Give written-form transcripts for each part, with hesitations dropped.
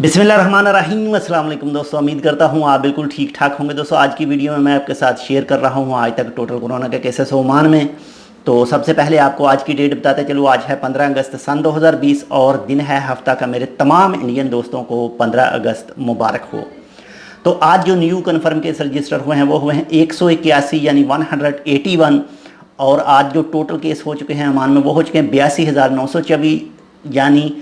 बिस्मिल्लाहिर्रहमानिर्रहीम। अस्सलाम वालेकुम दोस्तों, उम्मीद करता हूँ आप बिल्कुल ठीक ठाक होंगे। दोस्तों आज की वीडियो में मैं आपके साथ शेयर कर रहा हूँ आज तक टोटल कोरोना के केसेस ओमान में। तो सबसे पहले आपको आज की डेट बताते चलो, आज है 15 अगस्त सन 2020 और दिन है हफ्ता का। मेरे तमाम इंडियन दोस्तों को 15 अगस्त मुबारक हो। तो आज जो न्यू कन्फर्म केस रजिस्टर हुए हैं वो हुए हैं 181 यानी 181। और आज जो टोटल केस हो चुके हैं ओमान में वो हो चुके हैं 82,924 यानी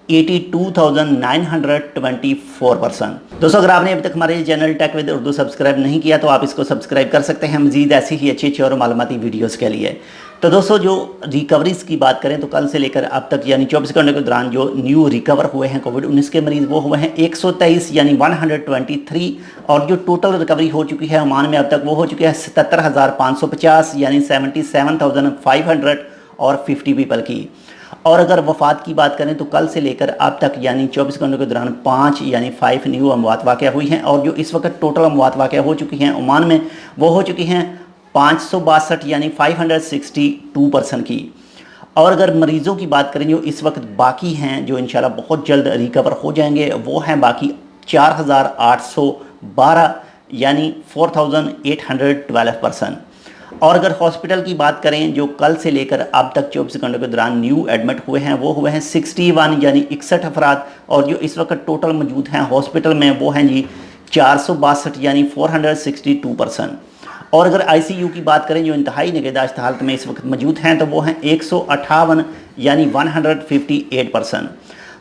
82,924%। दोस्तों अगर आपने अभी तक हमारे channel tech with Urdu subscribe नहीं किया तो आप इसको सब्सक्राइब कर सकते हैं मज़ीद ऐसी ही अच्छी और मालूमाती वीडियोस के लिए। तो दोस्तों जो रिकवरीज की बात करें तो कल से लेकर अब तक यानी 24 घंटे के दौरान जो न्यू रिकवर हुए हैं कोविड-19 के मरीज़ वो हुए हैं 123 यानी 123। और जो टोटल रिकवरी हो चुकी है ओमान में अब तक वो हो चुकी है 77,550 यानी 77,550 पीपल की। और अगर वफ़ात की बात करें तो कल से लेकर अब तक यानी 24 घंटों के दौरान 5 यानी 5 न्यू अमवात वाक़या हुई हैं। और जो इस वक्त टोटल अमवात वाक़या हो चुकी हैं ओमान में वो हो चुकी हैं 562 यानी 562% की। और अगर मरीज़ों की बात करें जो इस वक्त बाकी हैं जो इंशाल्लाह बहुत जल्द रिकवर हो जाएंगे वो हैं बाकी 4,812 यानी 4,812%। और अगर हॉस्पिटल की बात करें जो कल से लेकर अब तक 24 घंटों के दौरान न्यू एडमिट हुए हैं वो हुए हैं 61 यानी 61 अफराद। और जो इस वक्त टोटल मौजूद हैं हॉस्पिटल में वो हैं जी 462 यानी 462%। और अगर आईसीयू की बात करें जो इंतहाई निगहदाश्त हालत में इस वक्त मौजूद हैं तो वो हैं 158 यानी 158%।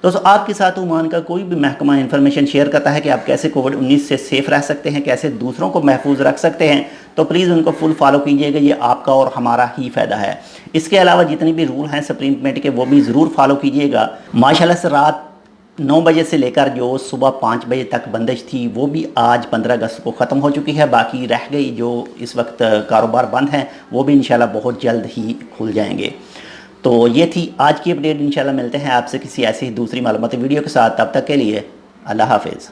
दोस्तों आपके साथ ओमान का कोई भी महकमा इन्फॉर्मेशन शेयर करता है कि आप कैसे कोविड-19 से सेफ़ रह सकते हैं, कैसे दूसरों को महफूज रख सकते हैं, तो प्लीज़ उनको फुल फॉलो कीजिएगा। ये आपका और हमारा ही फ़ायदा है। इसके अलावा जितने भी रूल हैं सुप्रीम कमेटी के वो भी ज़रूर फॉलो कीजिएगा। माशाल्लाह से रात 9 बजे से लेकर जो सुबह 5 बजे तक बंदिश थी वो भी आज 15 अगस्त को ख़त्म हो चुकी है। बाकी रह गई जो इस वक्त कारोबार बंद हैं वो भी इंशाल्लाह बहुत जल्द ही खुल जाएंगे। तो ये थी आज की अपडेट। इंशाल्लाह मिलते हैं आपसे किसी ऐसी दूसरी मालूमाती वीडियो के साथ। तब तक के लिए अल्लाह हाफिज़।